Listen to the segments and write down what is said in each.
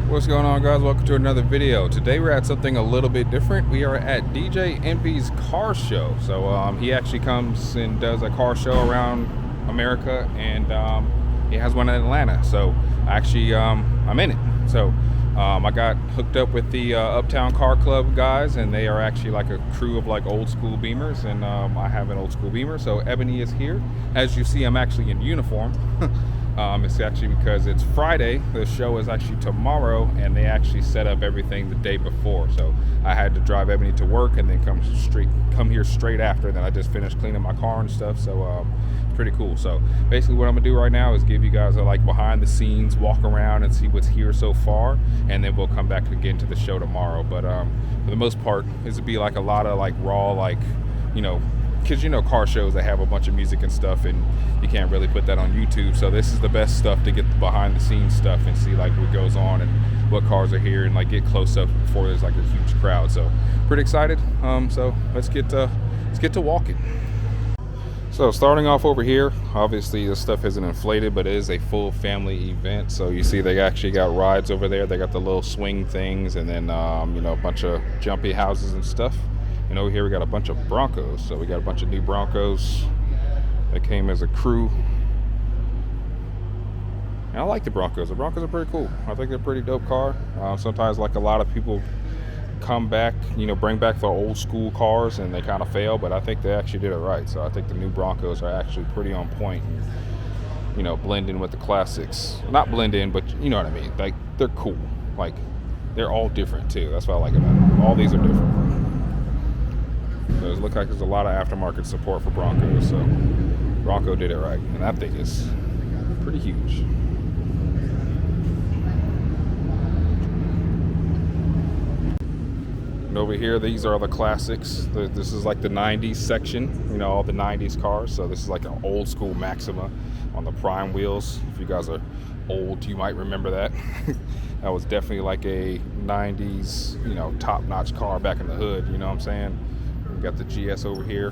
What's going on, guys? Welcome to another video. Today we're at something a little bit different. We are at DJ Envy's car show. So he actually comes and does a car show around America, and he has one in Atlanta. So actually I'm in it. So I got hooked up with the Uptown Car Club guys, and they are actually like a crew of like old school Beamers, and I have an old school Beamer. So Ebony is here. As you see, I'm actually in uniform. It's actually because it's Friday. The show is actually tomorrow, and they actually set up everything the day before. So I had to drive Ebony to work and then come here straight after. Then I just finished cleaning my car and stuff. So it's pretty cool. So basically what I'm gonna do right now is give you guys a like behind the scenes walk around and see what's here so far, and then we'll come back again to the show tomorrow. But for the most part, this would be like a lot of like raw, like, you know, because you know car shows, they have a bunch of music and stuff, and you can't really put that on YouTube. So this is the best stuff to get the behind the scenes stuff and see like what goes on and what cars are here, and like get close up before there's like a huge crowd. So pretty excited. So let's get to walking. So starting off over here, obviously this stuff isn't inflated, but it is a full family event. So you see they actually got rides over there. They got the little swing things, and then you know, a bunch of jumpy houses and stuff. And over here we got a bunch of Broncos. So we got a bunch of new Broncos that came as a crew. And I like the Broncos. The Broncos are pretty cool. I think they're a pretty dope car. Sometimes like a lot of people come back, you know, bring back the old school cars and they kind of fail, but I think they actually did it right. So I think the new Broncos are actually pretty on point and, you know, blend in with the classics. Not blend in, but you know what I mean. Like, they're cool. Like, they're all different too. That's what I like about them. All these are different. So it looks like there's a lot of aftermarket support for Broncos, so Bronco did it right, and that thing is pretty huge. And over here, these are the classics. This is like the 90s section, you know, all the 90s cars. So this is like an old school Maxima on the prime wheels. If you guys are old, you might remember that. That was definitely like a 90s, you know, top-notch car back in the hood, you know what I'm saying? We got the GS over here.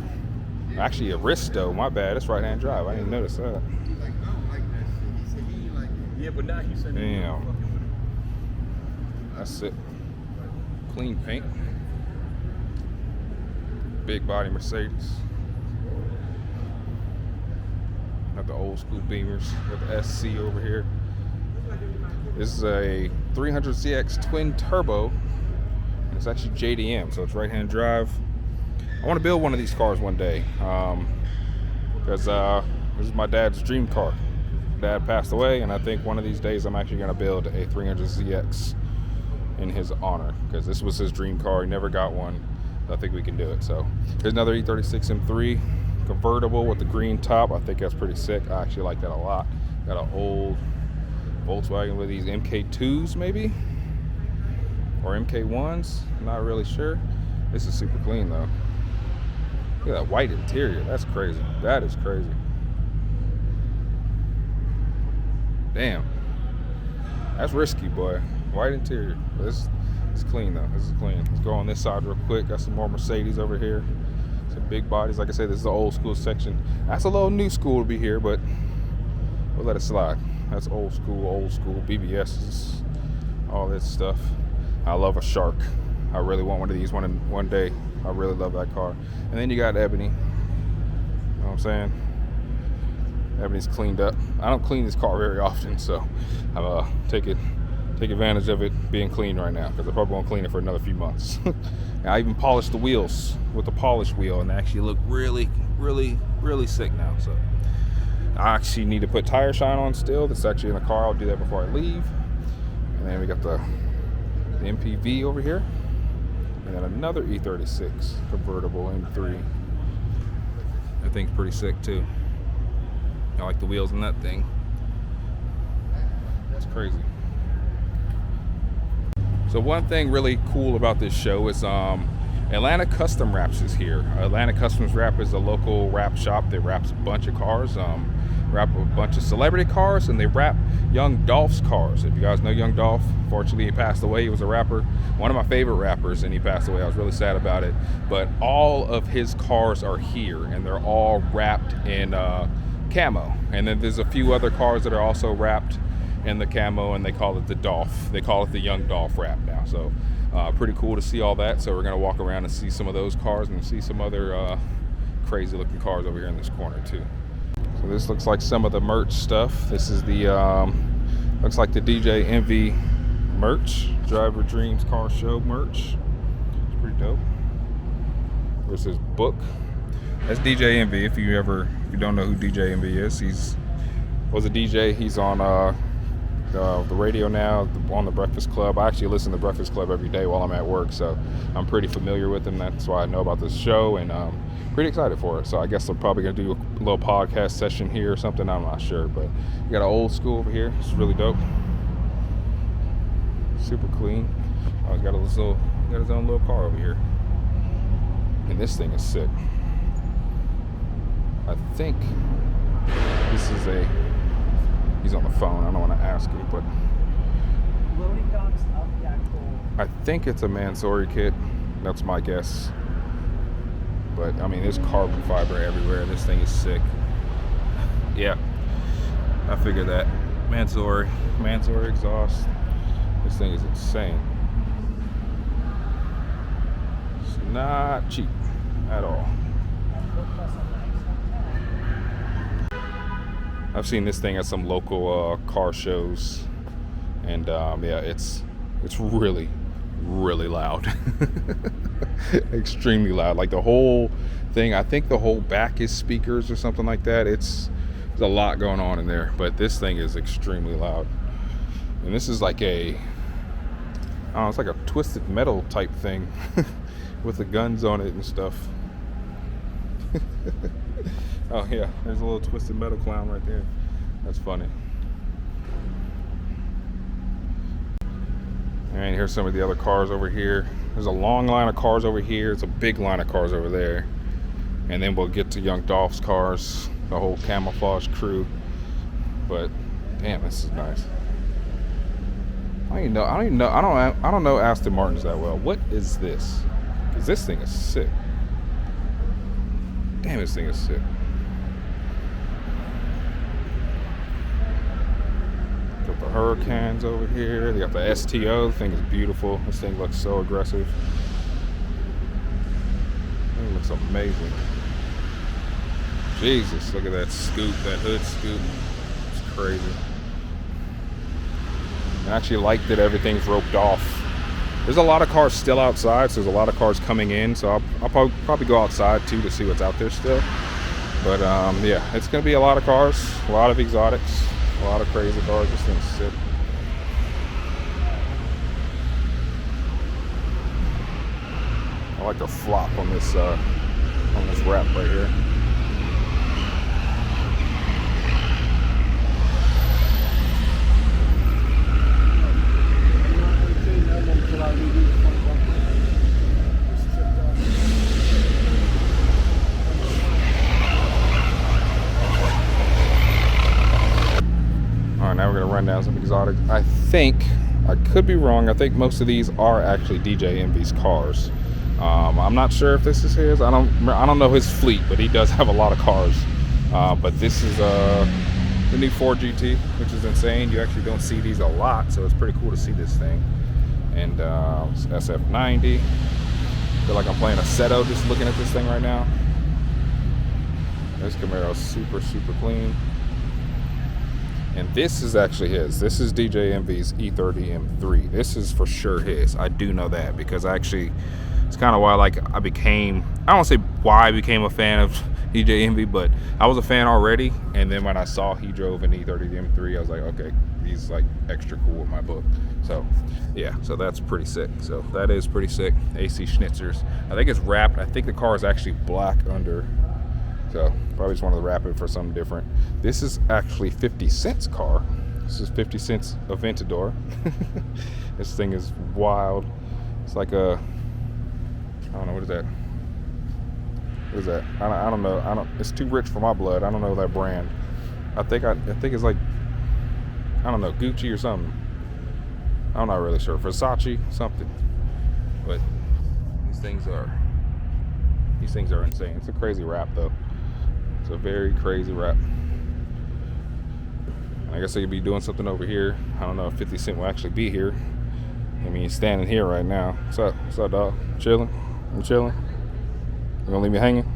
Actually a Risto, my bad. It's right-hand drive. I didn't notice that. Damn. That's it. Clean paint. Big body Mercedes. Got the old school Beamers. Got the SC over here. This is a 300ZX twin turbo. And it's actually JDM, so it's right-hand drive. I want to build one of these cars one day, because this is my dad's dream car. Dad passed away, and I think one of these days I'm actually going to build a 300ZX in his honor, because this was his dream car. He never got one, so I think we can do it. So here's another E36 M3 convertible with the green top. I think that's pretty sick. I actually like that a lot. Got an old Volkswagen with these MK2s maybe, or MK1s. I'm not really sure. This is super clean though. Look at that white interior. That's crazy. That is crazy. Damn. That's risky, boy. White interior. This is clean though. This is clean. Let's go on this side real quick. Got some more Mercedes over here. Some big bodies. Like I said, this is the old school section. That's a little new school to be here, but we'll let it slide. That's old school BBSs, all this stuff. I love a Shark. I really want one of these one day. I really love that car. And then you got Ebony. You know what I'm saying? Ebony's cleaned up. I don't clean this car very often, so I'll take advantage of it being clean right now, because I probably won't clean it for another few months. I even polished the wheels with a polished wheel, and they actually look really, really, really sick now. So I actually need to put tire shine on still. That's actually in the car. I'll do that before I leave. And then we got the MPV over here. And then another E36 convertible M3. That thing's pretty sick too. I like the wheels on that thing. It's crazy. So one thing really cool about this show is Atlanta Custom Wraps is here. Atlanta Customs Wrap is a local wrap shop that wraps a bunch of cars. Wrap a bunch of celebrity cars, and they wrap Young Dolph's cars. If you guys know Young Dolph, fortunately he passed away. He was a rapper, one of my favorite rappers, and he passed away. I was really sad about it. But all of his cars are here, and they're all wrapped in camo. And then there's a few other cars that are also wrapped and the camo, and they call it the Dolph. They call it the Young Dolph wrap now. So pretty cool to see all that. So we're gonna walk around and see some of those cars and see some other crazy looking cars over here in this corner too. So this looks like some of the merch stuff. This is the looks like the DJ Envy merch, Driver Dreams Car Show merch. It's pretty dope. There's his book. That's DJ Envy. If you don't know who DJ Envy is, was a DJ. He's on the radio now, on the Breakfast Club. I actually listen to the Breakfast Club every day while I'm at work, so I'm pretty familiar with him. That's why I know about this show, and pretty excited for it. So I guess I'm probably gonna do a little podcast session here or something. I'm not sure, but we got an old school over here. It's really dope. Super clean. He's got his own little car over here, and this thing is sick. I think this is he's on the phone. I don't want to ask you, but loading docks of the actual. I think it's a Mansory kit. That's my guess. But I mean, there's carbon fiber everywhere. This thing is sick. Yeah, I figured that. Mansory exhaust. This thing is insane. It's not cheap at all. I've seen this thing at some local car shows, and yeah, it's really loud. Extremely loud. Like the whole thing, I think the whole back is speakers or something like that. There's a lot going on in there, but this thing is extremely loud. And this is like it's like a twisted metal type thing with the guns on it and stuff. Oh yeah, there's a little twisted metal clown right there. That's funny. And here's some of the other cars over here. There's a long line of cars over here. It's a big line of cars over there. And then we'll get to Young Dolph's cars, the whole camouflage crew. But damn, this is nice. I don't know Aston Martins that well. What is this? Because this thing is sick. Damn, this thing is sick. Got the Hurricanes over here. They got the STO. The thing is beautiful. This thing looks so aggressive. It looks amazing. Jesus, look at that scoop, that hood scoop. It's crazy. I actually like that everything's roped off. There's a lot of cars still outside, so there's a lot of cars coming in, so I'll probably go outside too to see what's out there still. But yeah, it's gonna be a lot of cars, a lot of exotics, a lot of crazy cars. This thing's sick. I like the flop on this wrap right here. Alright, now we're going to run down some exotics. I could be wrong, I think most of these are actually DJ Envy's cars. I'm not sure if this is his. I don't know his fleet, but he does have a lot of cars. But this is the new Ford GT, which is insane. You actually don't see these a lot, so it's pretty cool to see this thing. And SF90. I feel like I'm playing a Seto just looking at this thing right now. This Camaro's super clean. And this is actually his. This is DJ Envy's E30 M3. This is for sure his. I do know that because it's kind of why I don't want to say why I became a fan of DJ Envy, but I was a fan already. And then when I saw he drove an E30 M3, I was like, okay, he's like extra cool with my book. So yeah, so that's pretty sick. So that is pretty sick. AC Schnitzers. I think it's wrapped. I think the car is actually black under. So probably just wanted to wrap it for something different. This is actually 50 Cent's car. This is 50 Cent's Aventador. This thing is wild. It's like I don't know, what is that? What is that? I don't know. It's too rich for my blood. I don't know that brand. I think it's like, I don't know, Gucci or something. I'm not really sure. Versace, something. But these things are insane. It's a crazy wrap though. It's a very crazy wrap. I guess they could be doing something over here. I don't know if 50 Cent will actually be here. I mean, he's standing here right now. What's up? What's up, dog? Chilling? I'm chilling. You gonna leave me hanging?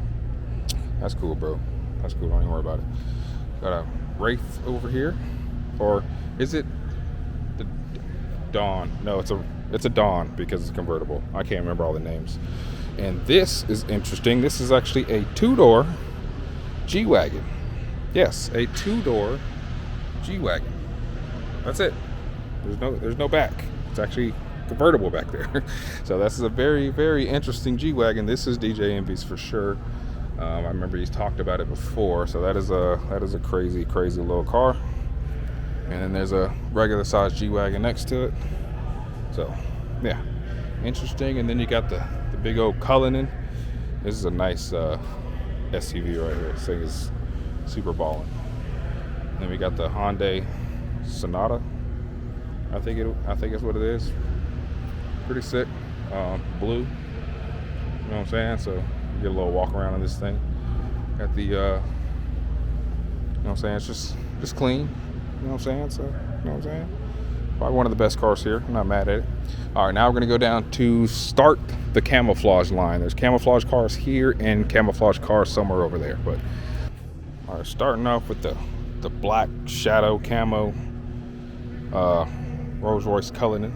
That's cool, bro. That's cool. Don't even worry about it. Got a Wraith over here, or is it the Dawn? No, it's a Dawn because it's convertible. I can't remember all the names. And this is interesting. This is actually a 2-door G-Wagon. Yes, a 2-door G-Wagon. That's it. There's no back. It's actually convertible back there. So this is a very, very interesting G-Wagon. This is DJ Envy's for sure. I remember he's talked about it before. So that is a crazy, crazy little car. And then there's a regular size G-Wagon next to it. So yeah, interesting. And then you got the big old Cullinan. This is a nice SUV right here. This thing is super ballin'. Then we got the Hyundai Sonata. I think that's what it is. Pretty sick. Blue. You know what I'm saying? So you get a little walk around on this thing. Got the you know what I'm saying? It's just clean. You know what I'm saying? So, you know what I'm saying? Probably one of the best cars here. I'm not mad at it. All right, now we're gonna go down to start the camouflage line. There's camouflage cars here and camouflage cars somewhere over there. But all right, starting off with the black shadow camo Rolls Royce Cullinan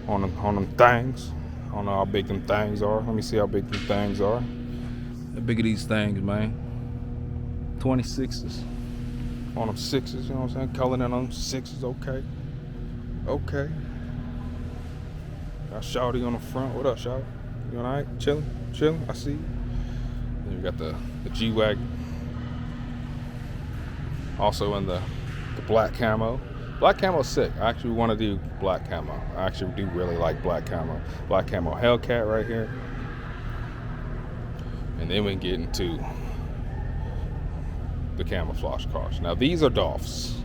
on them things. I don't know how big them things are. Let me see how big them things are. How big are these things, man? 26s on them 6s. You know what I'm saying? Cullinan on them 6s. Okay. Got Shawty on the front. What up, Shawty? You alright? Chilling. I see you. Then we got the G-Wagon. Also in the black camo. Black camo's sick. I actually want to do black camo. I actually do really like black camo. Black camo Hellcat right here. And then we get into the camouflage cars. Now these are Dolph's.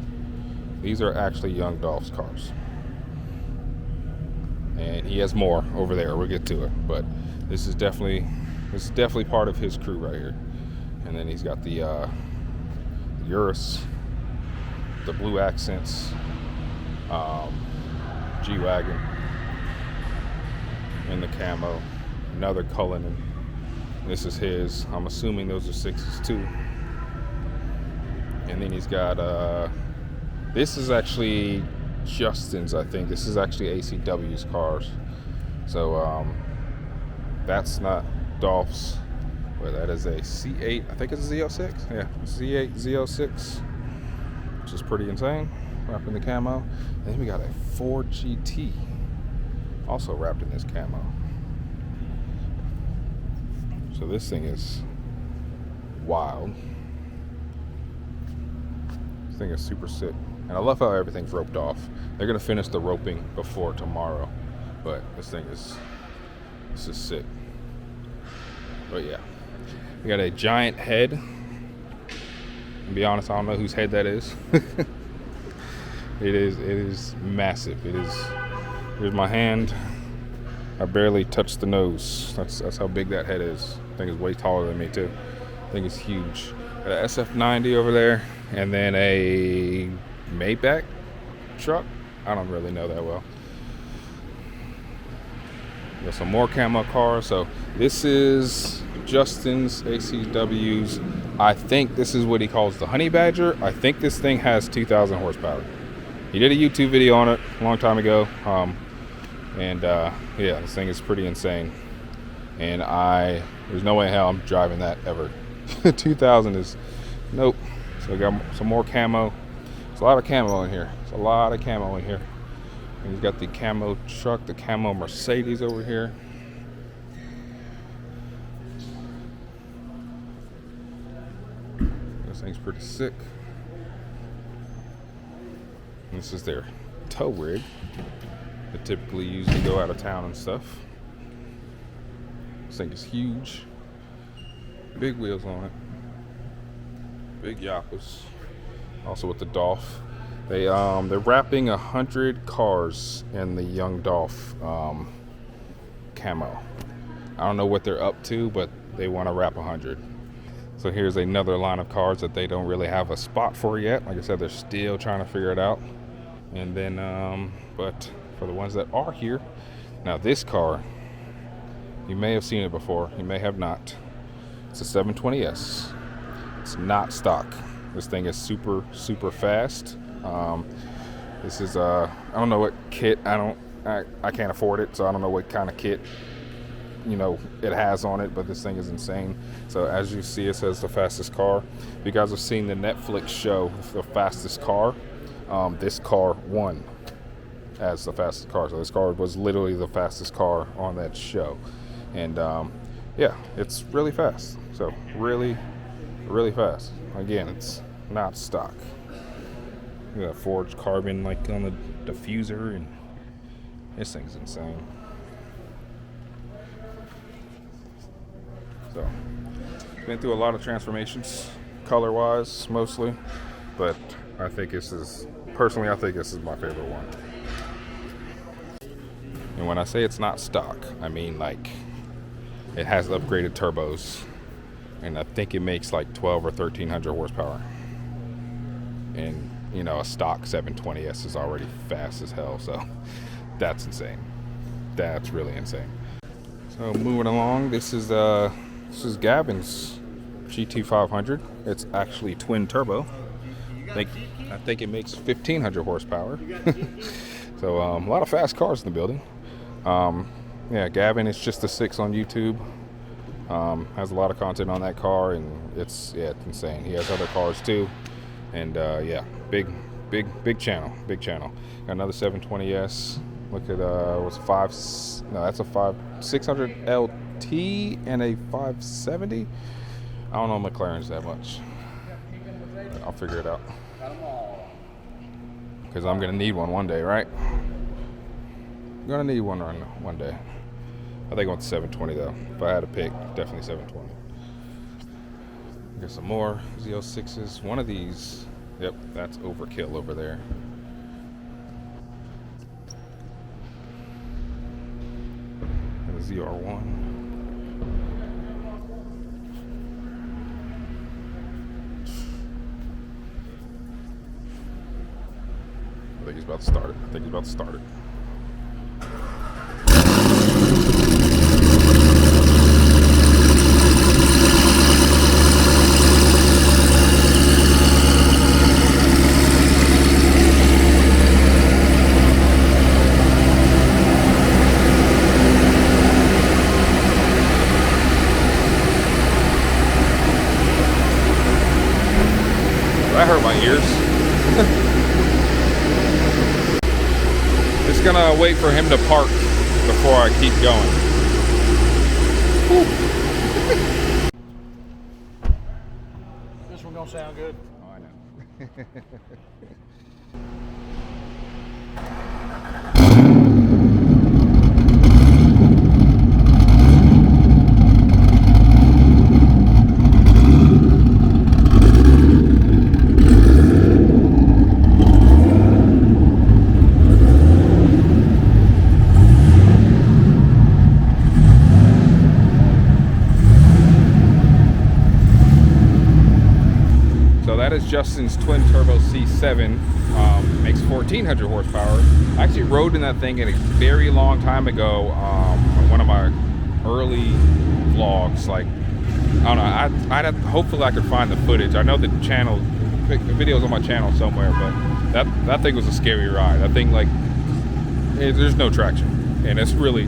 These are actually Young Dolph's cars. And he has more over there. We'll get to it. But this is definitely part of his crew right here. And then he's got the Urus, the blue accents, G-Wagon, and the camo, another Cullinan. This is his. I'm assuming those are 6s too. And then he's got this is actually Justin's, I think. This is actually ACW's cars. So that's not Dolph's, but that is a C8. I think it's a Z06. Yeah, Z8 Z06, which is pretty insane. Wrapped in the camo. And then we got a Ford GT, also wrapped in this camo. So this thing is wild. This thing is super sick. And I love how everything's roped off. They're gonna finish the roping before tomorrow, but this is sick. But yeah, we got a giant head. To be honest, I don't know whose head that is. It is massive. It is. Here's my hand. I barely touched the nose. That's how big that head is. I think it's way taller than me too. I think it's huge. Got an SF90 over there, and then a Maybach truck. I don't really know that well. Got some more camo cars. So this is Justin's ACW's. I think this is what he calls the Honey Badger. I think this thing has 2,000 horsepower. He did a YouTube video on it a long time ago. Yeah, this thing is pretty insane. And there's no way in hell I'm driving that ever. 2,000 is, nope. So we got some more camo. There's a lot of camo in here. And he's got the camo truck, the camo Mercedes over here. This thing's pretty sick. And this is their tow rig they typically use to go out of town and stuff. This thing is huge. Big wheels on it. Big Yappers. Also with the Dolph. They're wrapping 100 cars in the Young Dolph camo. I don't know what they're up to, but they want to wrap 100. So here's another line of cars that they don't really have a spot for yet. Like I said, they're still trying to figure it out. And then, but for the ones that are here, now this car, you may have seen it before, you may have not. It's a 720S. It's not stock. This thing is super, super fast. This is I don't know what kit. I can't afford it, so I don't know what kind of kit, you know, it has on it, but this thing is insane. So as you see, it says the fastest car. If you guys have seen the Netflix show, The Fastest Car, this car won as the fastest car. So this car was literally the fastest car on that show. And yeah, it's really fast. So really, really fast. Again, it's not stock. You got forged carbon like on the diffuser, and this thing's insane. So, been through a lot of transformations, color-wise mostly, but I think this is, personally, I think this is my favorite one. And when I say it's not stock, I mean like it has upgraded turbos, and I think it makes like 12 or 1300 horsepower. And you know, a stock 720S is already fast as hell, so that's insane. That's really insane. So moving along, this is Gavin's GT500. It's actually twin turbo. I think it makes 1500 horsepower. So a lot of fast cars in the building. Yeah, Gavin is just a 6 on YouTube. Has a lot of content on that car, and it's insane. He has other cars too, and yeah, big channel. Got another 720S. Look at that's a 600 LT and a 570. I don't know McLaren's that much. I'll figure it out, because I'm gonna need one day, right? I'm gonna need one day. I think I want the 720 though. If I had to pick, definitely 720. Got some more Z06s. One of these, yep, that's overkill over there. And a ZR1. I think he's about to start it. That hurt my ears. Just gonna wait for him to park before I keep going. This one gonna sound good. Oh, I know. That is Justin's twin turbo C7. Makes 1400 horsepower. I actually rode in that thing a very long time ago on one of my early vlogs. Like, I don't know, hopefully I could find the footage. I know the video's on my channel somewhere, but that thing was a scary ride. That thing, like, there's no traction, and it's really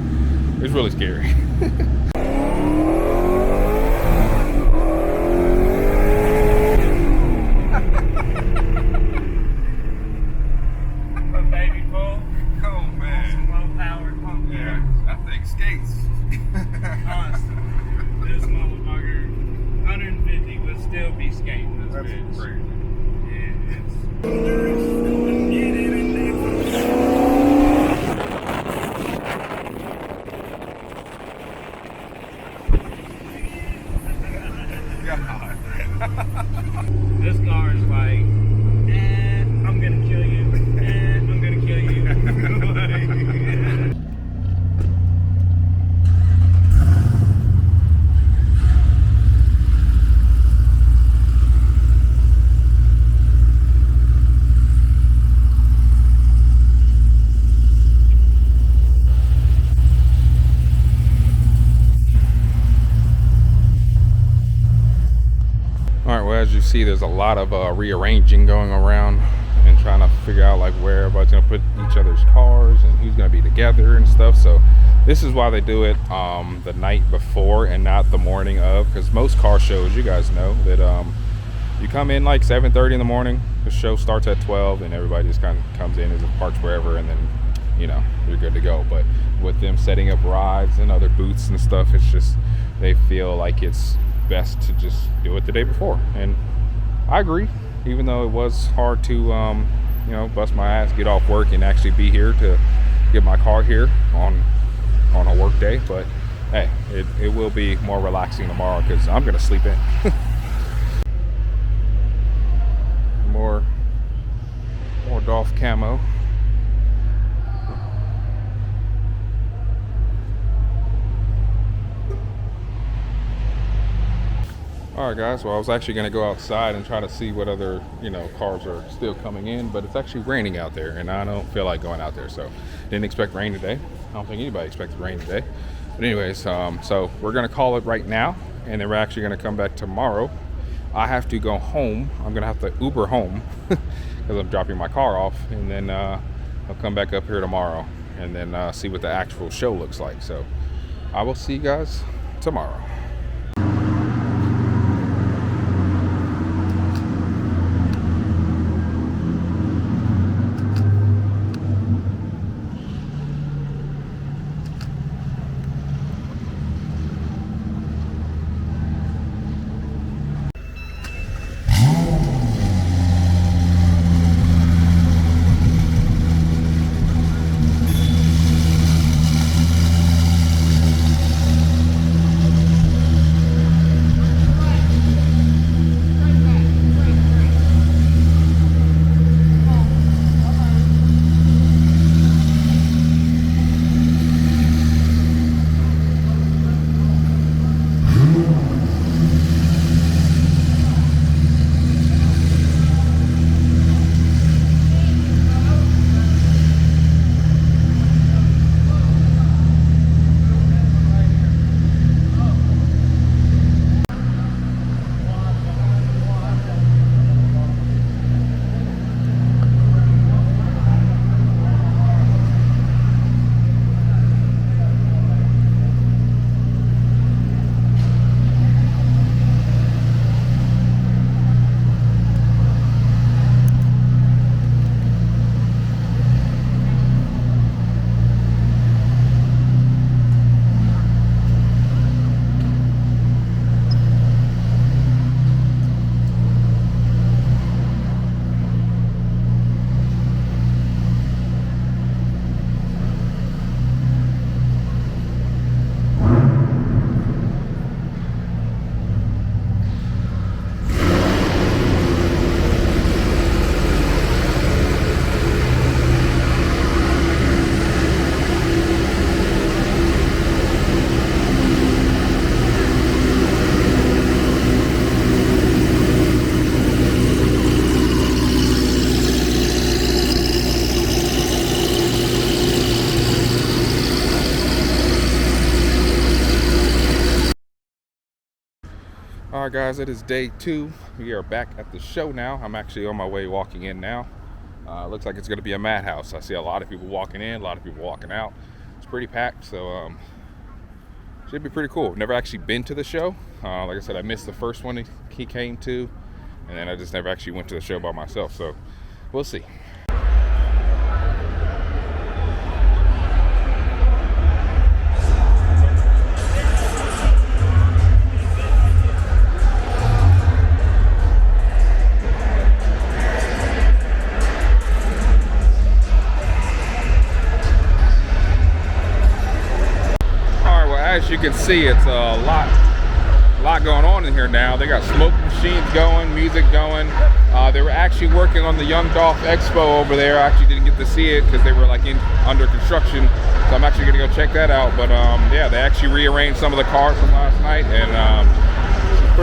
scary. This car is like, I'm gonna kill you, I'm gonna kill you. see there's a lot of rearranging going around and trying to figure out like where everybody's gonna put each other's cars and who's gonna be together and stuff. So this is why they do it the night before and not the morning of, because most car shows, you guys know that you come in like 7:30 in the morning, the show starts at 12, and everybody just kind of comes in and just parks wherever, and then, you know, you're good to go. But with them setting up rides and other booths and stuff, it's just, they feel like it's best to just do it the day before. And I agree, even though it was hard to, you know, bust my ass, get off work and actually be here to get my car here on a work day. But hey, it will be more relaxing tomorrow because I'm gonna sleep in. more Dolph camo. All right, guys, well, I was actually going to go outside and try to see what other, you know, cars are still coming in, but it's actually raining out there, and I don't feel like going out there, so didn't expect rain today. I don't think anybody expected rain today. But anyways, so we're going to call it right now, and then we're actually going to come back tomorrow. I have to go home. I'm going to have to Uber home because I'm dropping my car off, and then I'll come back up here tomorrow and then see what the actual show looks like. So I will see you guys tomorrow. All right, guys, it is day 2. We are back at the show now. I'm actually on my way walking in now. Looks like it's going to be a madhouse. I see a lot of people walking in, a lot of people walking out. It's pretty packed, so should be pretty cool. Never actually been to the show. Like I said, I missed the first one he came to, and then I just never actually went to the show by myself, so we'll see. As you can see, it's a lot going on in here now. They got smoke machines going, music going. They were actually working on the Young Dolph Expo over there. I actually didn't get to see it because they were like under construction, so I'm actually gonna go check that out. But yeah, they actually rearranged some of the cars from last night, and it's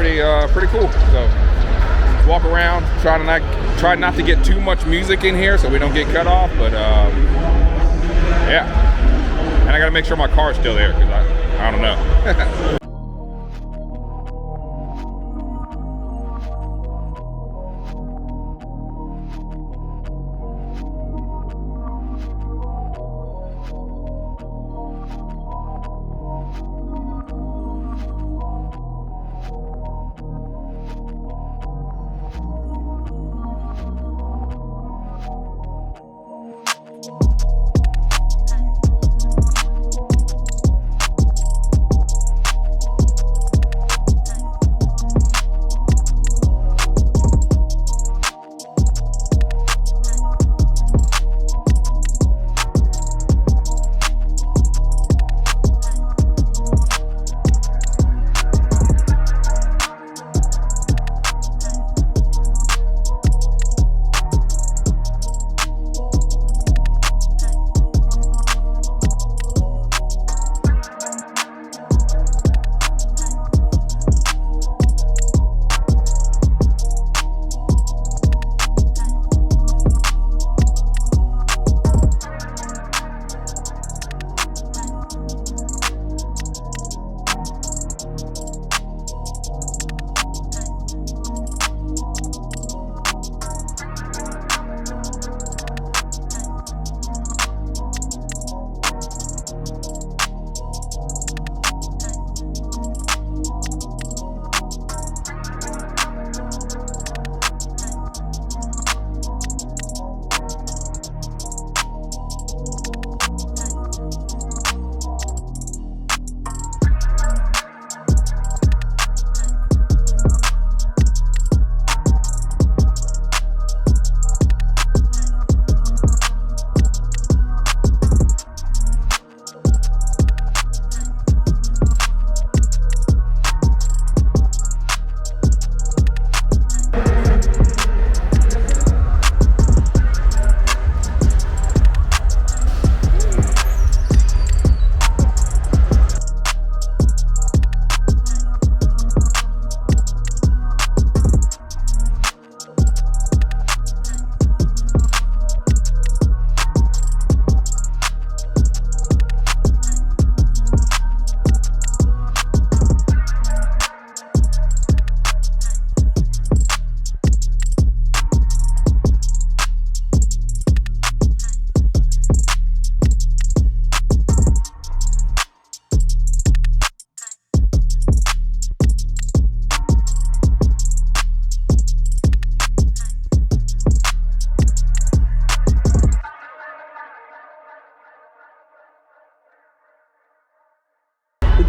pretty cool. So walk around, try not to get too much music in here so we don't get cut off. But yeah. And I gotta make sure my car's still there because I don't know.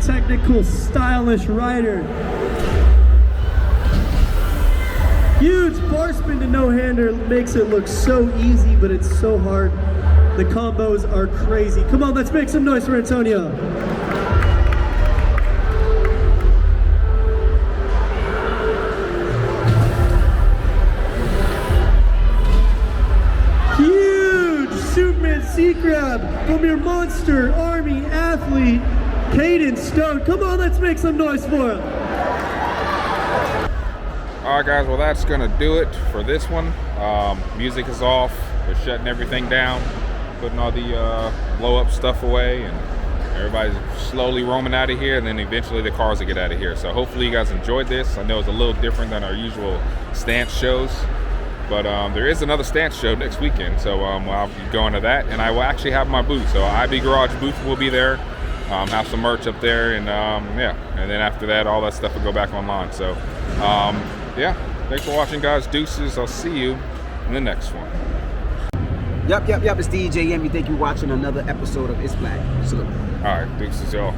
technical, stylish rider. Huge bar spin to no-hander makes it look so easy, but it's so hard. The combos are crazy. Come on, let's make some noise for Antonio. Huge Superman C-Grab from your Monster Army athlete, Caden Stone. Come on, let's make some noise for him. All right, guys, well, that's gonna do it for this one. Music is off. They're shutting everything down, putting all the blow-up stuff away, and everybody's slowly roaming out of here, and then eventually the cars will get out of here. So hopefully you guys enjoyed this. I know it's a little different than our usual stance shows, but there is another stance show next weekend, so I'll be going to that, and I will actually have my booth. So IB Garage booth will be there. Have some merch up there, and yeah, and then after that, all that stuff will go back online. So yeah, thanks for watching, guys. Deuces. I'll see you in the next one. Yep. It's DJ Ebony. Thank you for watching another episode of It's Black. Salute. All right, deuces, y'all.